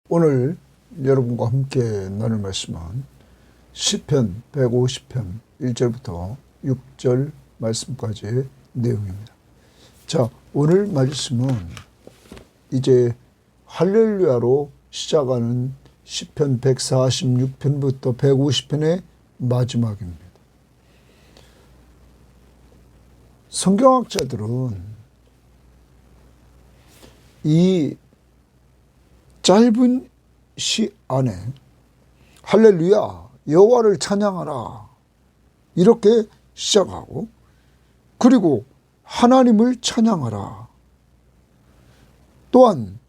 오늘 여러분과 함께 나눌 말씀은 시편 150편 1절부터 6절 말씀까지의 내용입니다. 자, 오늘 말씀은 이제 할렐루야로 시작하는 시편 146편부터 150편의 마지막입니다. 성경학자들은 이 짧은 시 안에 할렐루야 여호와를 찬양하라 이렇게 시작하고, 그리고 하나님을 찬양하라 또한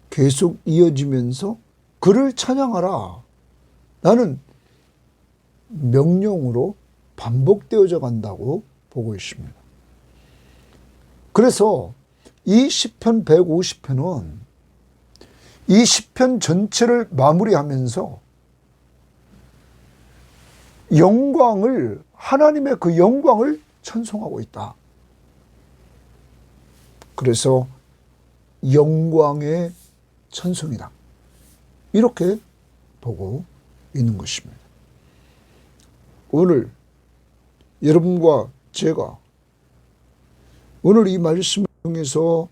계속 이어지면서 그를 찬양하라 라는 명령으로 반복되어져 간다고 보고 있습니다. 그래서 이 시편 150편은 이 시편 전체를 마무리하면서 영광을, 하나님의 그 영광을 찬송하고 있다. 그래서 영광의 찬송이다, 이렇게 보고 있는 것입니다. 오늘 여러분과 제가 오늘 이 말씀을 통해서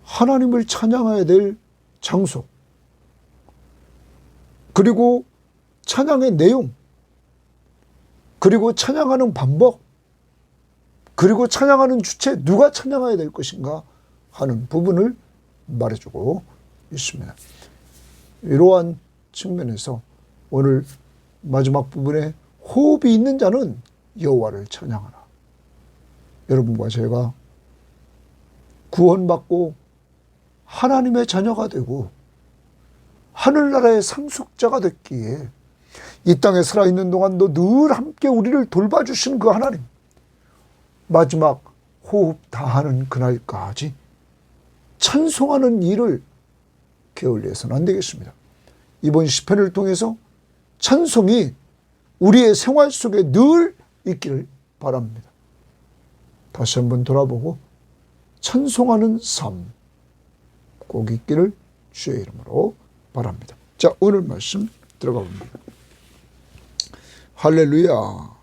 하나님을 찬양해야 될 장소, 그리고 찬양의 내용, 그리고 찬양하는 방법, 그리고 찬양하는 주체, 누가 찬양해야 될 것인가 하는 부분을 말해주고 있습니다. 이러한 측면에서 오늘 마지막 부분에 호흡이 있는 자는 여호와를 찬양하라. 여러분과 제가 구원받고 하나님의 자녀가 되고 하늘나라의 상속자가 됐기에 이 땅에 살아있는 동안도 늘 함께 우리를 돌봐주신 그 하나님, 마지막 호흡 다하는 그날까지 찬송하는 일을 게을리해서는 안 되겠습니다. 이번 시편을 통해서 찬송이 우리의 생활 속에 늘 있기를 바랍니다. 다시 한번 돌아보고 찬송하는 삶 꼭 있기를 주의 이름으로 바랍니다. 자, 오늘 말씀 들어가 봅니다. 할렐루야,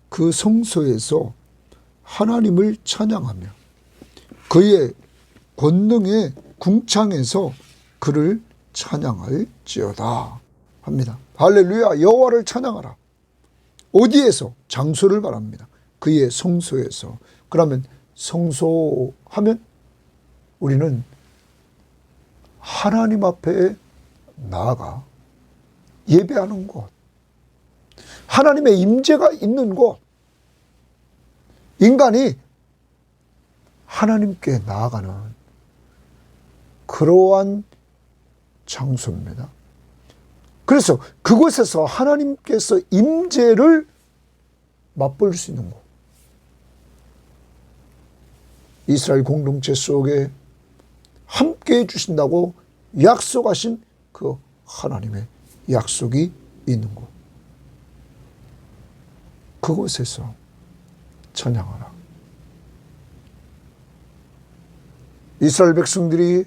그 성소에서 하나님을 찬양하며 그의 권능의 궁창에서 그를 찬양할지어다 합니다. 할렐루야, 여호와를 찬양하라. 어디에서? 장소를 말합니다. 그의 성소에서. 그러면 성소 하면 우리는 하나님 앞에 나아가 예배하는 곳, 하나님의 임재가 있는 곳, 인간이 하나님께 나아가는 그러한 장소입니다. 그래서 그곳에서 하나님께서 임재를 맛볼 수 있는 곳, 이스라엘 공동체 속에 함께 해주신다고 약속하신 그 하나님의 약속이 있는 곳, 그곳에서 찬양하라. 이스라엘 백성들이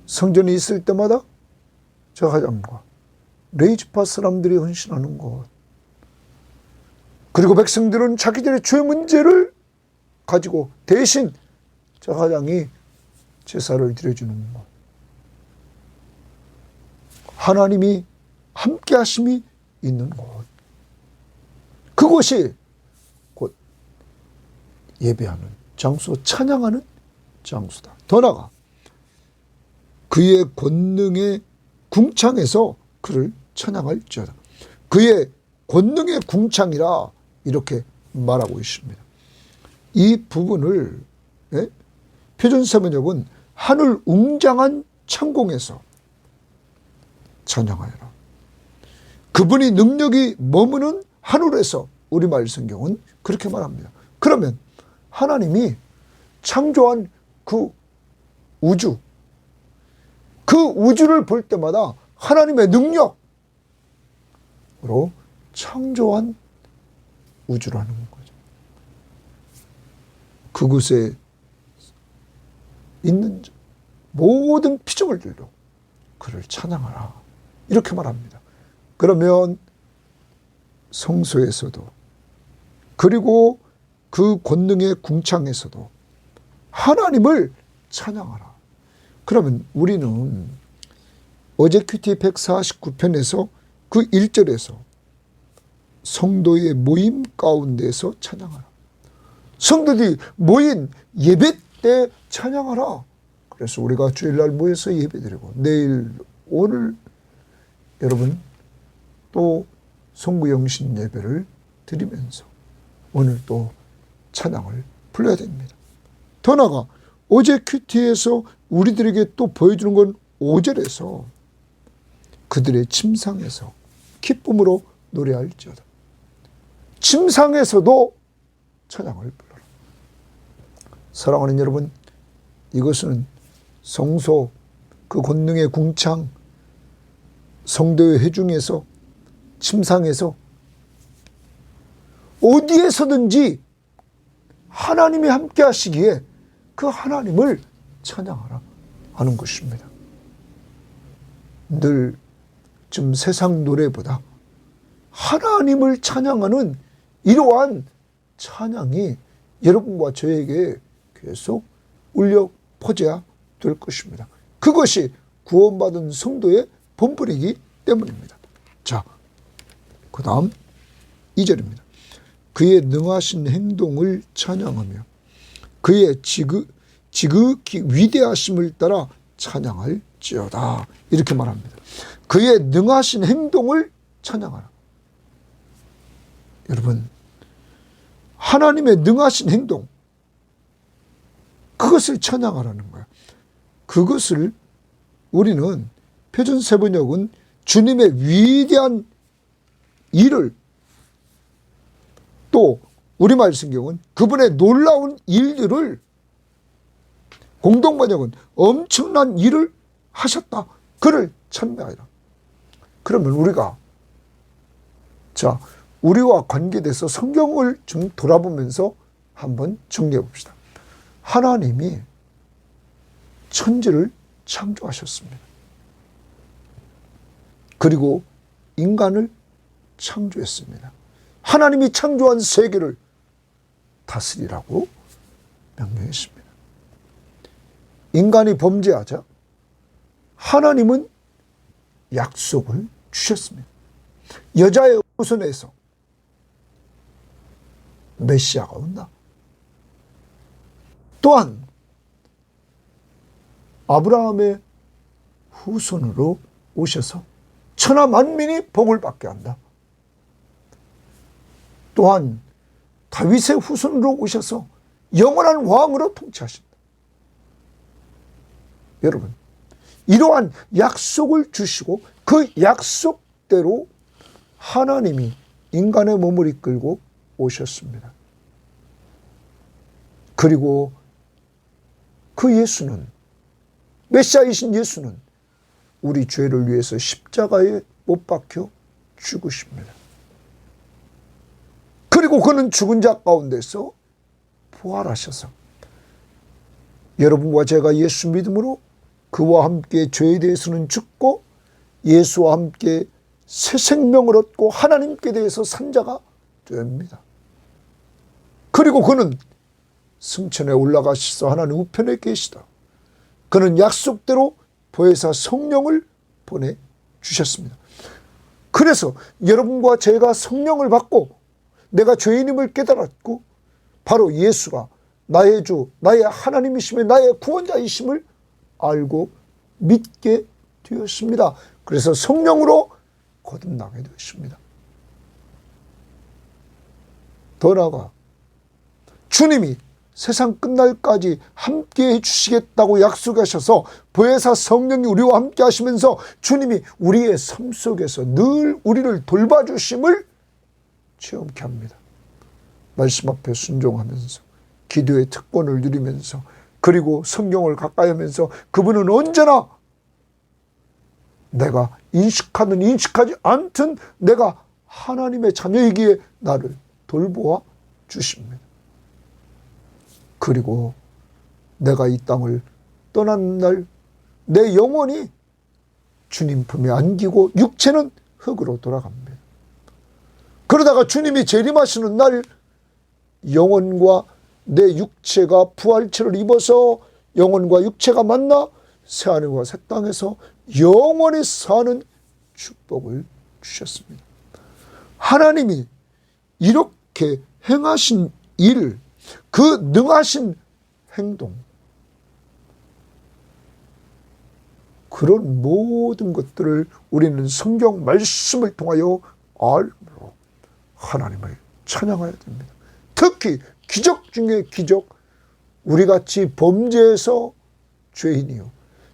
성전에 있을 때마다 제사장과 레위지파 사람들이 헌신하는 곳, 그리고 백성들은 자기들의 죄 문제를 가지고 대신 제사장이 제사를 드려주는 것, 하나님이 함께 하심이 있는 곳, 그곳이 곧 예배하는 장소, 찬양하는 장소다. 더 나아가 그의 권능의 궁창에서 그를 찬양할지어다. 그의 권능의 궁창이라 이렇게 말하고 있습니다. 이 부분을 표준세번역은 하늘 웅장한 창공에서 찬양하여라. 그분이 능력이 머무는 하늘에서, 우리말 성경은 그렇게 말합니다. 그러면 하나님이 창조한 그 우주, 그 우주를 볼 때마다 하나님의 능력으로 창조한 우주라는 거죠. 그곳에 있는 자, 모든 피조물 들도 그를 찬양하라. 이렇게 말합니다. 그러면 성소에서도 그리고 그 권능의 궁창에서도 하나님을 찬양하라. 그러면 우리는 어제 큐티 149편에서 그 1절에서 성도의 모임 가운데서 찬양하라. 성도들이 모인 예배 때 찬양하라. 그래서 우리가 주일날 모여서 예배드리고 내일 오늘 여러분 또 송구영신 예배를 드리면서 오늘 또 찬양을 불러야 됩니다. 더 나아가 어제 큐티에서 우리들에게 또 보여주는 건 5절에서 그들의 침상에서 기쁨으로 노래할지어다. 침상에서도 찬양을 불러라. 사랑하는 여러분, 이것은 성소 그 권능의 궁창 성도의 회중에서 침상에서 어디에서든지 하나님이 함께 하시기에 그 하나님을 찬양하라 하는 것입니다. 늘 좀 세상 노래보다 하나님을 찬양하는 이러한 찬양이 여러분과 저에게 계속 울려 퍼져야 될 것입니다. 그것이 구원받은 성도의 본분이기 때문입니다. 자, 그 다음 2절입니다. 그의 능하신 행동을 찬양하며 그의 지극히 위대하심을 따라 찬양할지어다. 이렇게 말합니다. 그의 능하신 행동을 찬양하라. 여러분, 하나님의 능하신 행동, 그것을 찬양하라는 거야. 그것을 우리는 표준 세번역은 주님의 위대한 일을, 또 우리말 성경은 그분의 놀라운 일들을, 공동번역은 엄청난 일을 하셨다. 그를 찬양하라. 그러면 우리가 우리와 관계돼서 성경을 좀 돌아보면서 한번 정리해 봅시다. 하나님이 천지를 창조하셨습니다. 그리고 인간을 창조했습니다. 하나님이 창조한 세계를 다스리라고 명령했습니다. 인간이 범죄하자 하나님은 약속을 주셨습니다. 여자의 후손에서 메시아가 온다. 또한 아브라함의 후손으로 오셔서 천하 만민이 복을 받게 한다. 또한 다윗의 후손으로 오셔서 영원한 왕으로 통치하신다. 여러분, 이러한 약속을 주시고 그 약속대로 하나님이 인간의 몸을 이끌고 오셨습니다. 그리고 그 예수는, 메시아이신 예수는 우리 죄를 위해서 십자가에 못 박혀 죽으십니다. 그리고 그는 죽은 자 가운데서 부활하셔서 여러분과 제가 예수 믿음으로 그와 함께 죄에 대해서는 죽고 예수와 함께 새 생명을 얻고 하나님께 대해서 산 자가 됩니다. 그리고 그는 승천에 올라가셔서 하나님 우편에 계시다. 그는 약속대로 보혜사 성령을 보내주셨습니다. 그래서 여러분과 제가 성령을 받고 내가 죄인임을 깨달았고 바로 예수가 나의 주, 나의 하나님이시며 나의 구원자이심을 알고 믿게 되었습니다. 그래서 성령으로 거듭나게 되었습니다. 더 나아가 주님이 세상 끝날까지 함께해 주시겠다고 약속하셔서 보혜사 성령이 우리와 함께 하시면서 주님이 우리의 삶 속에서 늘 우리를 돌봐주심을 체험케 합니다. 말씀 앞에 순종하면서 기도의 특권을 누리면서 그리고 성경을 가까이 하면서 그분은 언제나 내가 인식하든 인식하지 않든 내가 하나님의 자녀이기에 나를 돌보아 주십니다. 그리고 내가 이 땅을 떠나는 날 내 영혼이 주님 품에 안기고 육체는 흙으로 돌아갑니다. 그러다가 주님이 재림하시는 날 영혼과 내 육체가 부활체를 입어서 영혼과 육체가 만나 새하늘과 새 땅에서 영원히 사는 축복을 주셨습니다. 하나님이 이렇게 행하신 일, 그 능하신 행동, 그런 모든 것들을 우리는 성경 말씀을 통하여 알므로 하나님을 찬양해야 됩니다. 특히 기적 중에 기적, 우리같이 범죄에서 죄인이요,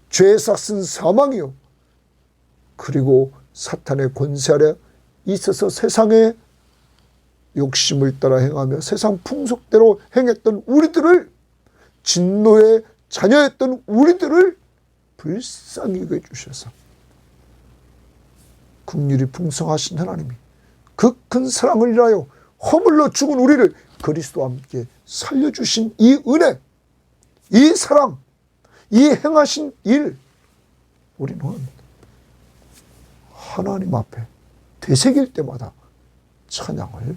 죄의 삭은 사망이요, 그리고 사탄의 권세 아래 있어서 세상의 욕심을 따라 행하며 세상 풍속대로 행했던 우리들을, 진노의 자녀였던 우리들을 불쌍히 여겨 주셔서 긍휼이 풍성하신 하나님이 그 큰 사랑을 인하여 허물로 죽은 우리를 그리스도와 함께 살려주신 이 은혜, 이 사랑, 이 행하신 일, 우리는 하나님 앞에 되새길 때마다 찬양을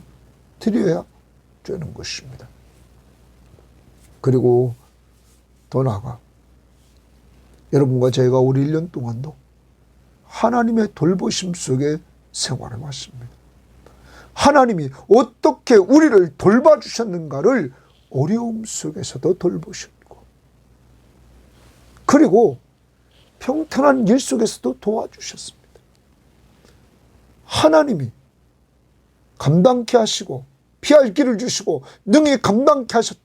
드려야 되는 것입니다. 그리고 더 나아가 여러분과 제가 우리 1년 동안도 하나님의 돌보심 속에 생활해 왔습니다. 하나님이 어떻게 우리를 돌봐주셨는가를 어려움 속에서도 돌보셨고, 그리고 평탄한 일 속에서도 도와주셨습니다. 하나님이 감당케 하시고 피할 길을 주시고 능히 감당케 하셨,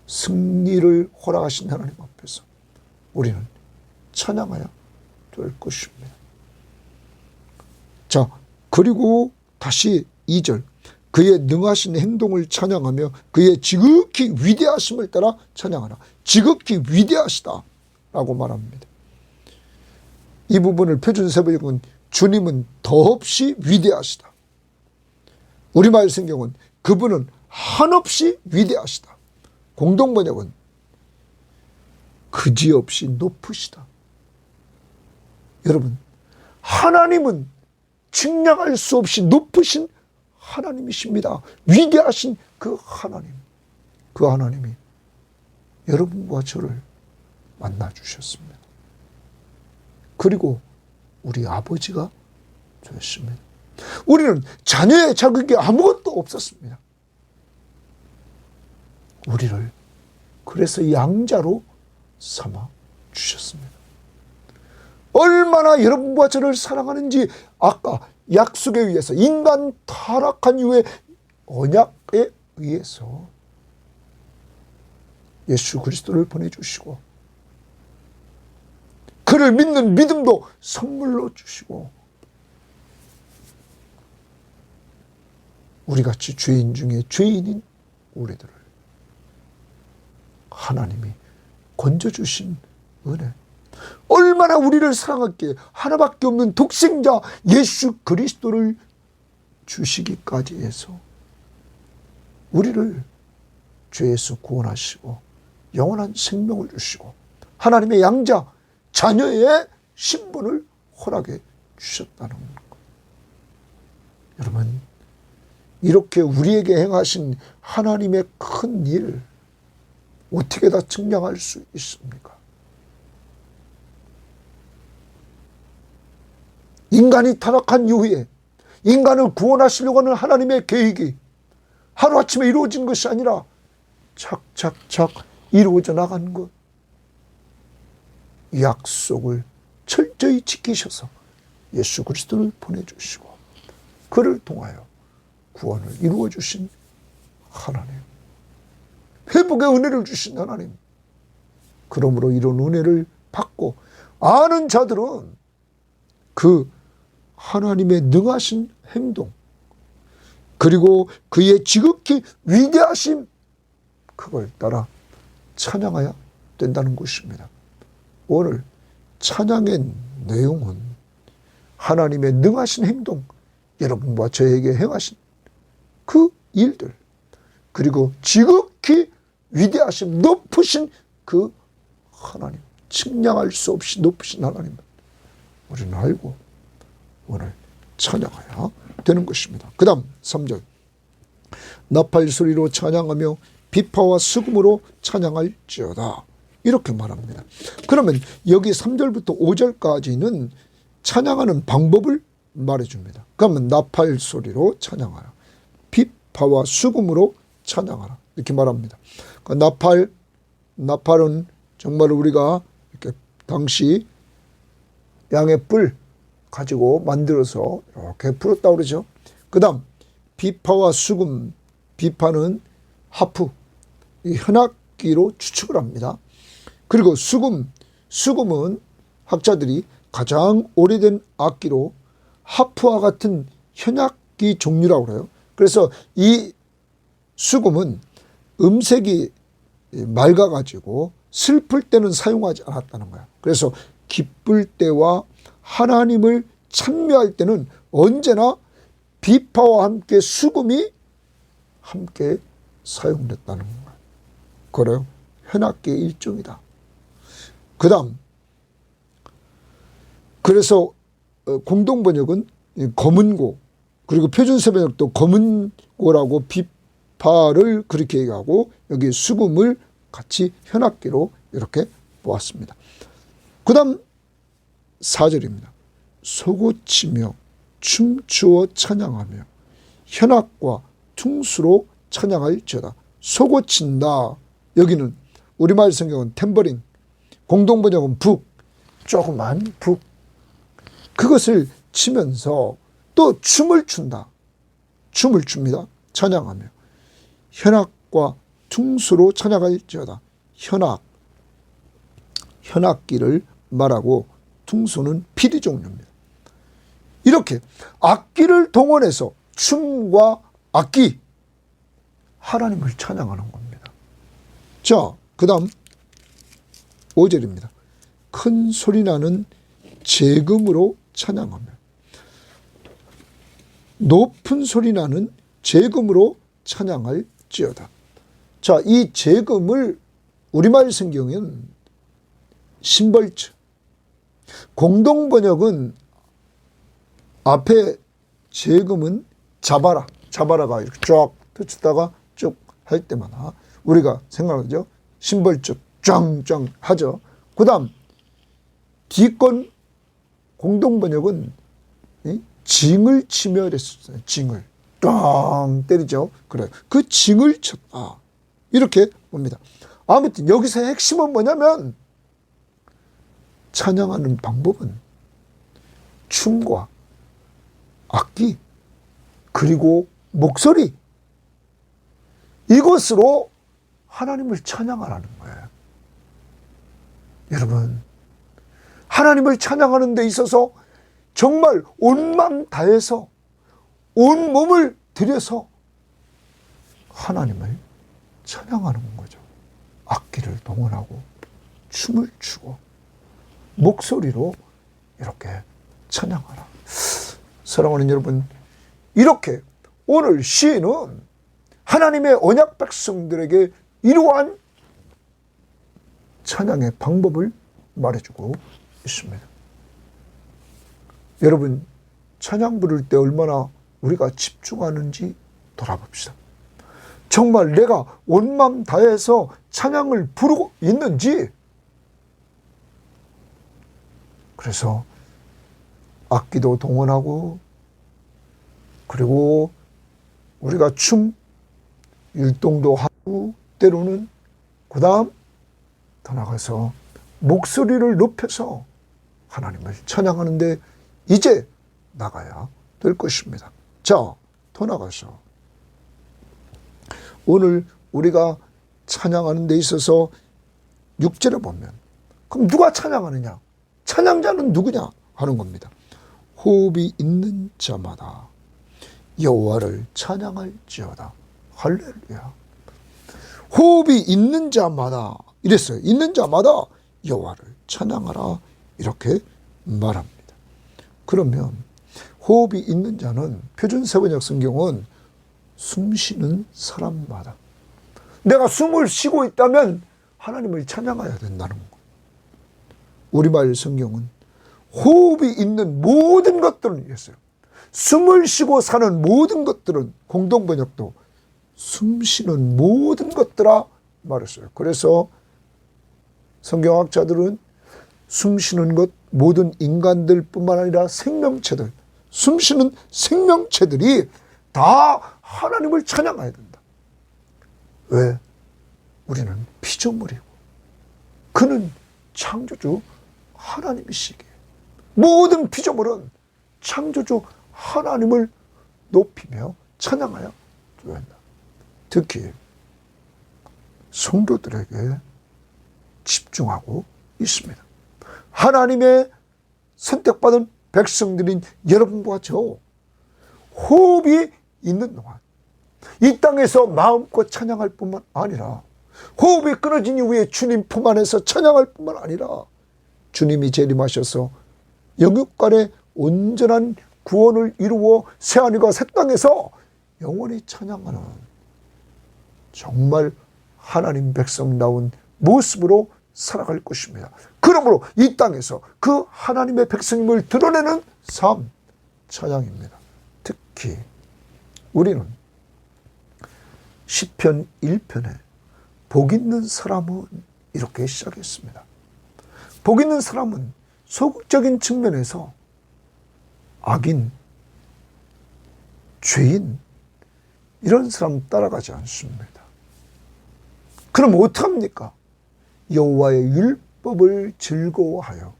승리를 허락하신 하나님 앞에서 우리는 찬양해야 될 것입니다. 자, 그리고 다시 2절, 그의 능하신 행동을 찬양하며 그의 지극히 위대하심을 따라 찬양하라. 지극히 위대하시다 라고 말합니다. 이 부분을 표준세번역은 주님은 더없이 위대하시다. 우리말 성경은 그분은 한없이 위대하시다. 공동번역은 그지없이 높으시다. 여러분, 하나님은 측량할 수 없이 높으신 하나님이십니다. 위대하신 그 하나님, 그 하나님이 여러분과 저를 만나주셨습니다. 그리고 우리 아버지가 되었습니다. 우리는 자녀의 자격이 아무것도 없었습니다. 우리를 그래서 양자로 삼아 주셨습니다. 얼마나 여러분과 저를 사랑하는지 아까 약속에 의해서, 인간 타락한 이후에 언약에 의해서 예수 그리스도를 보내주시고 그를 믿는 믿음도 선물로 주시고 우리같이 죄인 중에 죄인인 우리들을 하나님이 건져주신 은혜, 얼마나 우리를 사랑했기에 하나밖에 없는 독생자 예수 그리스도를 주시기까지 해서 우리를 죄에서 구원하시고 영원한 생명을 주시고 하나님의 양자 자녀의 신분을 허락해 주셨다는 것. 여러분, 이렇게 우리에게 행하신 하나님의 큰 일 어떻게 다 측량할 수 있습니까? 인간이 타락한 이후에 인간을 구원하시려고 하는 하나님의 계획이 하루아침에 이루어진 것이 아니라 착착착 이루어져 나간 것, 약속을 철저히 지키셔서 예수 그리스도를 보내주시고 그를 통하여 구원을 이루어 주신 하나님, 회복의 은혜를 주신 하나님. 그러므로 이런 은혜를 받고 아는 자들은 그 하나님의 능하신 행동, 그리고 그의 지극히 위대하심, 그걸 따라 찬양해야 된다는 것입니다. 오늘 찬양의 내용은 하나님의 능하신 행동, 여러분과 저에게 행하신 그 일들, 그리고 지극히 위대하신 높으신 그 하나님 측량할 수 없이 높으신 하나님, 우리는 알고 오늘 찬양해야 되는 것입니다. 그 다음 3절, 나팔 소리로 찬양하며 비파와 수금으로 찬양할지어다, 이렇게 말합니다. 그러면 여기 3절부터 5절까지는 찬양하는 방법을 말해줍니다. 그러면 나팔 소리로 찬양하라, 비파와 수금으로 찬양하라, 이렇게 말합니다. 그러니까 나팔은 정말 우리가 이렇게 당시 양의 뿔 가지고 만들어서 이렇게 불었다고 그러죠. 그 다음 비파와 수금, 비파는 하프, 이 현악기로 추측을 합니다. 그리고 수금은 학자들이 가장 오래된 악기로 하프와 같은 현악기 종류라고 그래요. 그래서 이 수금은 음색이 맑아가지고 슬플 때는 사용하지 않았다는 거야. 그래서 기쁠 때와 하나님을 찬미할 때는 언제나 비파와 함께 수금이 함께 사용됐다는 거야. 그래요. 현악기의 일종이다. 그 다음, 그래서 공동번역은 검은고, 그리고 표준세번역도 검은고라고 비파를 그렇게 얘기하고 여기 수금을 같이 현악기로 이렇게 보았습니다. 그 다음 4절입니다. 소고치며 춤추어 찬양하며 현악과 퉁수로 찬양할지어다. 소고친다, 여기는 우리말 성경은 탬버린, 공동번역은 북, 조그만 북, 그것을 치면서 또 춤을 춘다. 춤을 춥니다. 찬양하며 현악과 퉁수로 찬양할지어다. 현악기를 말하고 퉁수는 피리 종류입니다. 이렇게 악기를 동원해서 춤과 악기, 하나님을 찬양하는 겁니다. 자, 그 다음 5절입니다. 큰 소리 나는 재금으로 찬양하며 높은 소리 나는 재금으로 찬양할지어다. 자, 이 재금을 우리말 성경에는 심벌처, 공동번역은 앞에 재금은 자바라가 이렇게 쫙 펼쳤다가 쭉 할 때마다 우리가 생각하죠. 심벌적 짱짱 하죠. 그 다음 뒷건 공동번역은 징을 치며 이랬었어요. 징을 꽝 때리죠. 그래요. 그 징을 쳤다, 이렇게 봅니다. 아무튼 여기서 핵심은 뭐냐면 찬양하는 방법은 춤과 악기 그리고 목소리, 이것으로 하나님을 찬양하라는 거예요. 여러분, 하나님을 찬양하는 데 있어서 정말 온 마음 다해서 온 몸을 들여서 하나님을 찬양하는 거죠. 악기를 동원하고 춤을 추고 목소리로 이렇게 찬양하라. 사랑하는 여러분, 이렇게 오늘 시인은 하나님의 언약 백성들에게 이러한 찬양의 방법을 말해주고 있습니다. 여러분, 찬양 부를 때 얼마나 우리가 집중하는지 돌아봅시다. 정말 내가 온 마음 다해서 찬양을 부르고 있는지. 그래서 악기도 동원하고, 그리고 우리가 춤 율동도 하고, 때로는 그 다음 더 나가서 목소리를 높여서 하나님을 찬양하는데 이제 나가야 될 것입니다. 자, 더 나가서 오늘 우리가 찬양하는 데 있어서 6절에 보면, 그럼 누가 찬양하느냐? 찬양자는 누구냐? 하는 겁니다. 호흡이 있는 자마다 여호와를 찬양할지어다. 할렐루야. 호흡이 있는 자마다 이랬어요. 있는 자마다 여호와를 찬양하라, 이렇게 말합니다. 그러면 호흡이 있는 자는 표준세번역 성경은 숨 쉬는 사람마다, 내가 숨을 쉬고 있다면 하나님을 찬양해야 된다는 거예요. 우리말 성경은 호흡이 있는 모든 것들은 이랬어요. 숨을 쉬고 사는 모든 것들은, 공동번역도 숨쉬는 모든 것들아 말했어요. 그래서 성경학자들은 숨쉬는 것, 모든 인간들 뿐만 아니라 생명체들, 숨쉬는 생명체들이 다 하나님을 찬양해야 된다. 왜? 우리는 피조물이고 그는 창조주 하나님이시기에 모든 피조물은 창조주 하나님을 높이며 찬양하여 줘야 한다. 특히 성도들에게 집중하고 있습니다. 하나님의 선택받은 백성들인 여러분과 저, 호흡이 있는 동안 이 땅에서 마음껏 찬양할 뿐만 아니라, 호흡이 끊어진 이후에 주님 품 안에서 찬양할 뿐만 아니라, 주님이 재림하셔서 영육간의 온전한 구원을 이루어 새하늘과 새 땅에서 영원히 찬양하는 정말 하나님 백성다운 모습으로 살아갈 것입니다. 그러므로 이 땅에서 그 하나님의 백성임을 드러내는 삶, 찬양입니다. 특히 우리는 시편 1편에 복 있는 사람은 이렇게 시작했습니다. 복 있는 사람은 소극적인 측면에서 악인, 죄인, 이런 사람 따라가지 않습니다. 그럼 어떡합니까? 여호와의 율법을 즐거워하여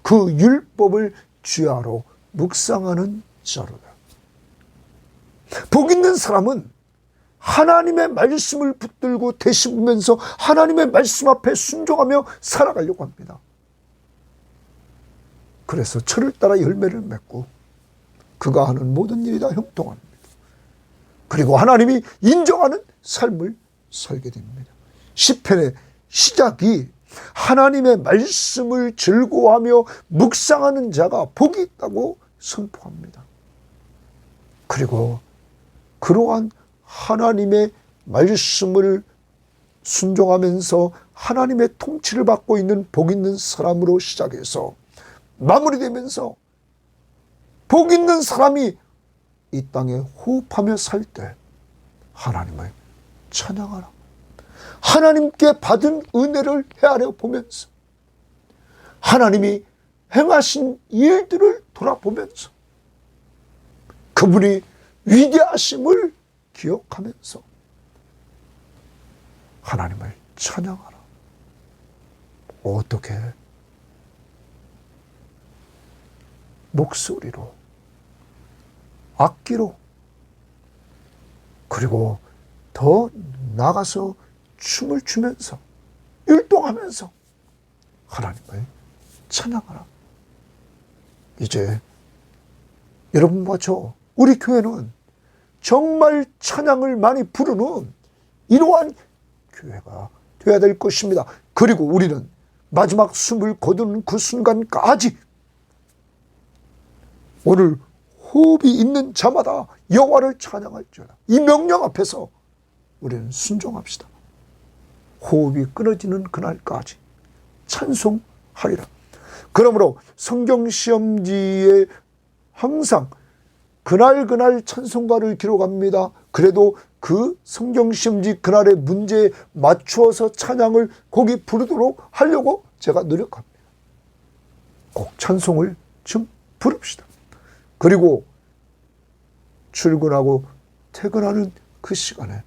그 율법을 주야로 묵상하는 자로다. 복 있는 사람은 하나님의 말씀을 붙들고 되씹으면서 하나님의 말씀 앞에 순종하며 살아가려고 합니다. 그래서 철을 따라 열매를 맺고 그가 하는 모든 일이 다 형통합니다. 그리고 하나님이 인정하는 삶을 살게 됩니다. 시편의 시작이 하나님의 말씀을 즐거워하며 묵상하는 자가 복이 있다고 선포합니다. 그리고 그러한 하나님의 말씀을 순종하면서 하나님의 통치를 받고 있는 복 있는 사람으로 시작해서 마무리되면서 복 있는 사람이 이 땅에 호흡하며 살 때 하나님을 찬양하라. 하나님께 받은 은혜를 헤아려 보면서 하나님이 행하신 일들을 돌아보면서 그분이 위대하심을 기억하면서 하나님을 찬양하라. 어떻게? 목소리로, 악기로, 그리고 더 나가서 춤을 추면서 율동하면서 하나님을 찬양하라. 이제 여러분과 저, 우리 교회는 정말 찬양을 많이 부르는 이러한 교회가 되어야 될 것입니다. 그리고 우리는 마지막 숨을 거두는 그 순간까지 오늘 호흡이 있는 자마다 여호와를 찬양할지어다. 이 명령 앞에서 우리는 순종합시다. 호흡이 끊어지는 그날까지 찬송하리라. 그러므로 성경시험지에 항상 그날 찬송가를 기록합니다. 그래도 그 성경시험지 그날의 문제에 맞추어서 찬양을 거기 부르도록 하려고 제가 노력합니다. 꼭 찬송을 좀 부릅시다. 그리고 출근하고 퇴근하는 그 시간에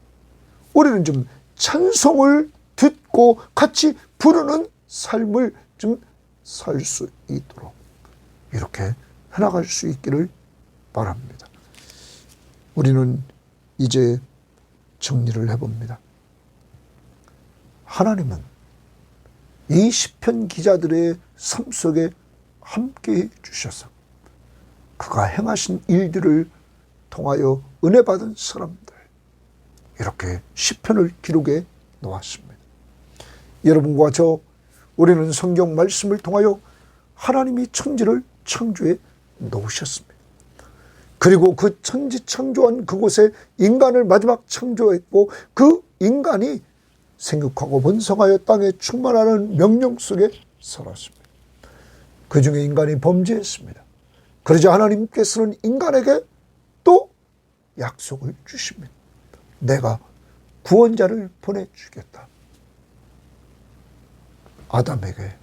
우리는 좀 찬송을 듣고 같이 부르는 삶을 좀 살 수 있도록 이렇게 해나갈 수 있기를 바랍니다. 우리는 이제 정리를 해봅니다. 하나님은 이 시편 기자들의 삶 속에 함께해 주셔서 그가 행하신 일들을 통하여 은혜 받은 사람들, 이렇게 시편을 기록해 놓았습니다. 여러분과 저, 우리는 성경 말씀을 통하여 하나님이 천지를 창조해 놓으셨습니다. 그리고 그 천지 창조한 그곳에 인간을 마지막 창조했고 그 인간이 생육하고 번성하여 땅에 충만하는 명령 속에 살았습니다. 그 중에 인간이 범죄했습니다. 그러자 하나님께서는 인간에게 또 약속을 주십니다. 내가 구원자를 보내주겠다. 아담에게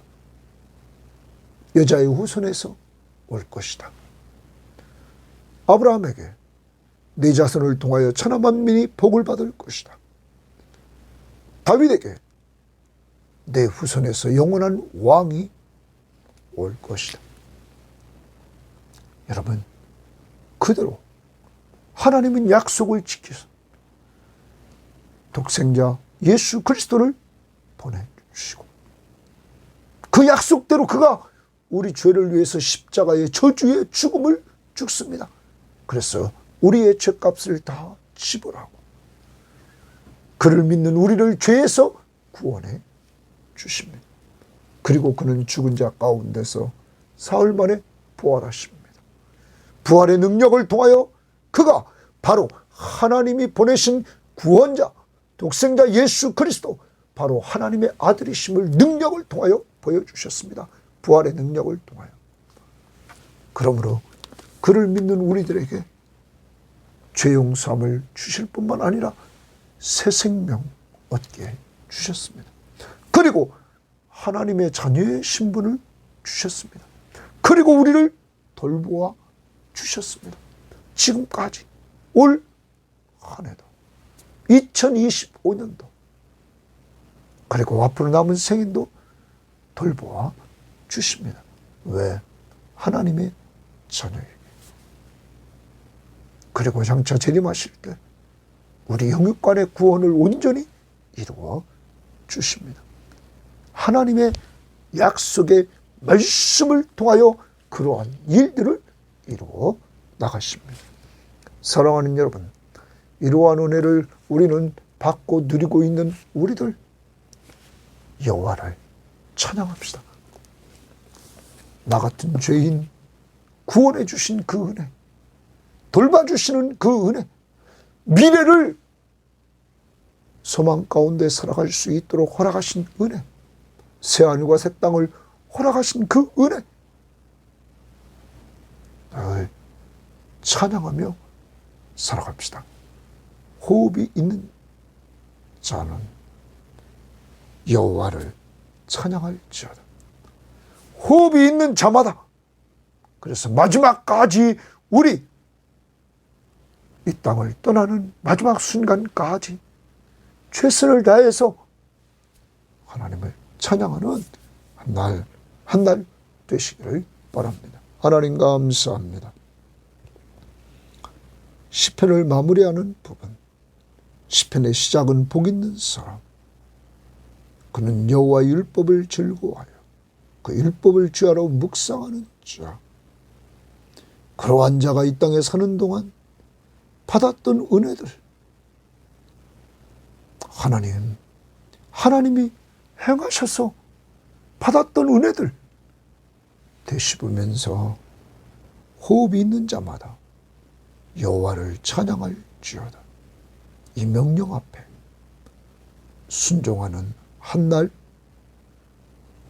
여자의 후손에서 올 것이다. 아브라함에게 네 자손을 통하여 천하 만민이 복을 받을 것이다. 다윗에게 내 후손에서 영원한 왕이 올 것이다. 여러분, 그대로 하나님은 약속을 지켜서 독생자 예수 그리스도를 보내주시고 그 약속대로 그가 우리 죄를 위해서 십자가의 저주의 죽음을 죽습니다. 그래서 우리의 죄값을 다 지불하고 그를 믿는 우리를 죄에서 구원해 주십니다. 그리고 그는 죽은 자 가운데서 사흘 만에 부활하십니다. 부활의 능력을 통하여 그가 바로 하나님이 보내신 구원자, 독생자 예수 그리스도, 바로 하나님의 아들이심을 능력을 통하여 보여주셨습니다. 부활의 능력을 통하여. 그러므로 그를 믿는 우리들에게 죄 용서함을 주실 뿐만 아니라 새 생명 얻게 주셨습니다. 그리고 하나님의 자녀의 신분을 주셨습니다. 그리고 우리를 돌보아 주셨습니다. 지금까지 올 한 해도 2025년도 그리고 앞으로 남은 생인도 돌보아 주십니다. 왜? 하나님의 자녀에게. 그리고 장차 재림하실 때 우리 영육간의 구원을 온전히 이루어 주십니다. 하나님의 약속의 말씀을 통하여 그러한 일들을 이루어 나가십니다. 사랑하는 여러분, 이러한 은혜를 우리는 받고 누리고 있는 우리들, 여호와를 찬양합시다. 나 같은 죄인 구원해 주신 그 은혜, 돌봐주시는 그 은혜, 미래를 소망 가운데 살아갈 수 있도록 허락하신 은혜, 새하늘과 새 땅을 허락하신 그 은혜, 늘 찬양하며 살아갑시다. 호흡이 있는 자는 여호와를 찬양할지어다. 호흡이 있는 자마다, 그래서 마지막까지 우리 이 땅을 떠나는 마지막 순간까지 최선을 다해서 하나님을 찬양하는 한 날 한 날 되시기를 바랍니다. 하나님 감사합니다. 시편을 마무리하는 부분, 시편의 시작은 복 있는 사람, 그는 여호와의 율법을 즐거워하여 그 율법을 주야로 묵상하는 자, 그러한 자가 이 땅에 사는 동안 받았던 은혜들, 하나님이 행하셔서 받았던 은혜들 되씹으면서 호흡이 있는 자마다 여호와를 찬양할지어다. 이 명령 앞에 순종하는 한날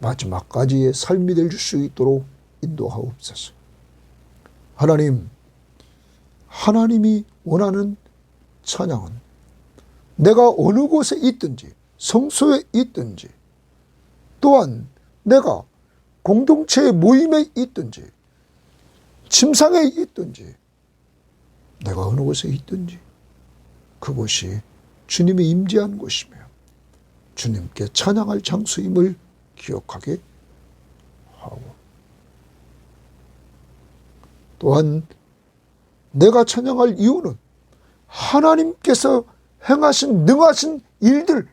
마지막까지의 삶이 될 수 있도록 인도하옵소서. 하나님이 원하는 찬양은 내가 어느 곳에 있든지, 성소에 있든지, 또한 내가 공동체의 모임에 있든지, 침상에 있든지, 내가 어느 곳에 있든지 그곳이 주님이 임재한 곳이며 주님께 찬양할 장소임을 기억하게 하고, 또한 내가 찬양할 이유는 하나님께서 행하신 능하신 일들,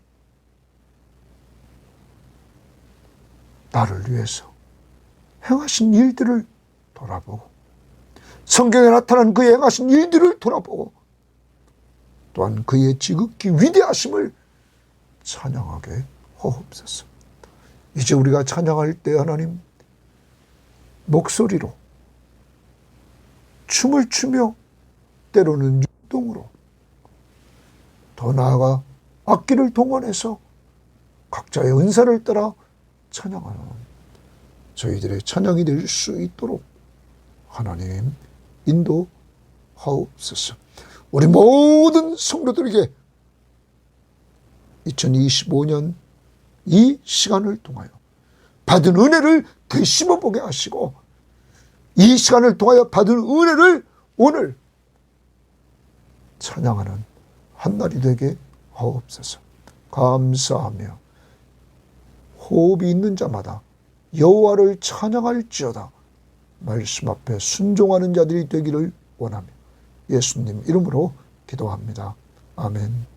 나를 위해서 행하신 일들을 돌아보고, 성경에 나타난 그의 행하신 일들을 돌아보고, 또한 그의 지극히 위대하심을 찬양하게 하옵소서. 이제 우리가 찬양할 때 하나님, 목소리로, 춤을 추며, 때로는 율동으로, 더 나아가 악기를 동원해서 각자의 은사를 따라 찬양하는 저희들의 찬양이 될 수 있도록 하나님 인도하옵소서. 우리 모든 성도들에게 2025년 이 시간을 통하여 받은 은혜를 되씹어 보게 하시고 이 시간을 통하여 받은 은혜를 오늘 찬양하는 한 날이 되게 하옵소서. 감사하며 호흡이 있는 자마다 여호와를 찬양할지어다. 말씀 앞에 순종하는 자들이 되기를 원하며 예수님 이름으로 기도합니다. 아멘.